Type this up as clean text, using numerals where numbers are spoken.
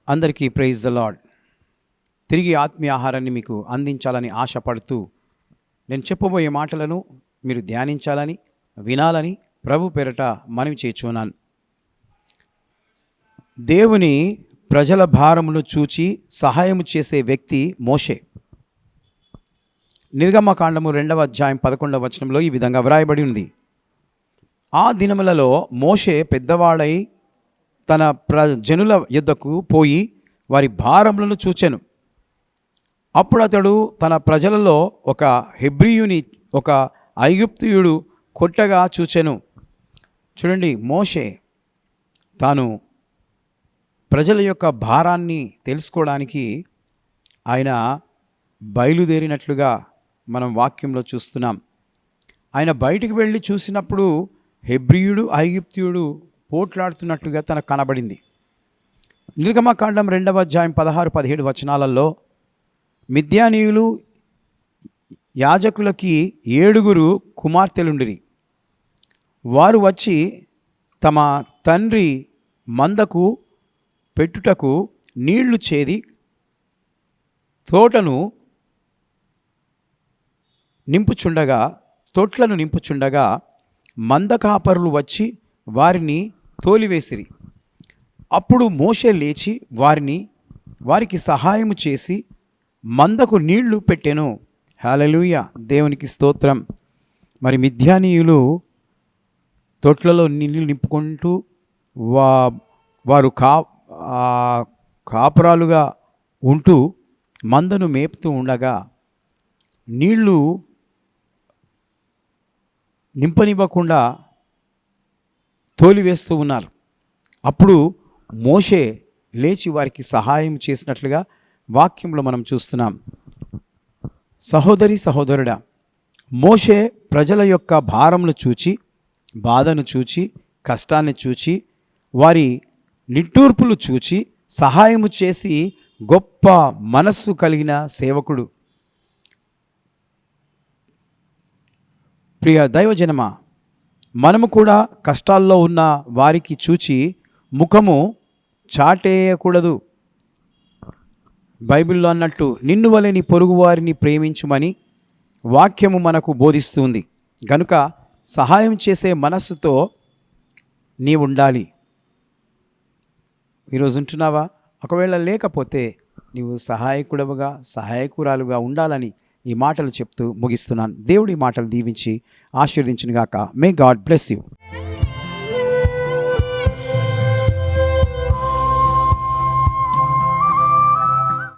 అందరికీ praise the lord. తిరిగి ఆత్మీయ ఆహారాన్ని మీకు అందించాలని ఆశపడుతూ నేను చెప్పబోయే మాటలను మీరు ధ్యానించాలని, వినాలని ప్రభు పేరట మనవి చేయుచున్నాను. దేవుని ప్రజల భారమును చూచి సహాయము చేసే వ్యక్తి మోషే. నిర్గమకాండము 2వ అధ్యాయం 11వ వచనంలో ఈ విధంగా వ్రాయబడి ఉంది. ఆ దినములలో మోషే పెద్దవాడై తన జనుల యొద్దకు పోయి వారి భారములను చూచెను. అప్పుడు అతడు తన ప్రజలలో ఒక హెబ్రీయుని ఒక ఐగుప్తీయుడు కొట్టగా చూచెను. చూడండి, మోషే తాను ప్రజల యొక్క భారాన్ని తెలుసుకోవడానికి ఆయన బయలుదేరినట్లుగా మనం వాక్యంలో చూస్తున్నాం. ఆయన బయటికి వెళ్ళి చూసినప్పుడు హెబ్రీయుడు ఐగుప్తీయుడు పోట్లాడుతున్నట్లుగా తనకు కనబడింది. నిర్గమకాండం 2వ అధ్యాయం 16-17 వచనాలలో మిద్యానీయులు యాజకులకి 7 కుమార్తెలుండిరి. వారు వచ్చి తమ తండ్రి మందకు పెట్టుటకు నీళ్లు చేది తొట్లను నింపుచుండగా మందకాపరులు వచ్చి వారిని తోలివేసిరి. అప్పుడు మోషే లేచి వారికి సహాయము చేసి మందకు నీళ్లు పెట్టెను. హల్లెలూయా, దేవునికి స్తోత్రం. మరి మిద్యానీయులు తొట్లలో నీళ్లు నింపుకుంటూ వారు కాపురాలుగా ఉంటూ మందను మేపుతూ ఉండగా నీళ్లు నింపనివ్వకుండా తోలివేస్తూ ఉన్నారు. అప్పుడు మోషే లేచి వారికి సహాయం చేసినట్లుగా వాక్యంలో మనం చూస్తున్నాం. సహోదరి సహోదరుడా, మోషే ప్రజల యొక్క భారమును చూచి, బాధను చూచి, కష్టాన్ని చూచి, వారి నిట్టూర్పులు చూచి సహాయము చేసి గొప్ప మనస్సు కలిగిన సేవకుడు. ప్రియ దైవజనమా, మనము కూడా కష్టాల్లో ఉన్న వారికి చూచి ముఖము చాటేయకూడదు. బైబిల్లో అన్నట్టు నిన్ను వలె నీ పొరుగు వారిని ప్రేమించుమని వాక్యము మనకు బోధిస్తుంది. గనుక సహాయం చేసే మనస్సుతో నీవు ఉండాలి. ఈరోజు ఉంటున్నావా? ఒకవేళ లేకపోతే నీవు సహాయకురాలుగా ఉండాలని ఈ మాటలు చెప్తూ ముగిస్తున్నాను. దేవుడి మాటలు దీవించి ఆశీర్వదించును గాక. May God bless you.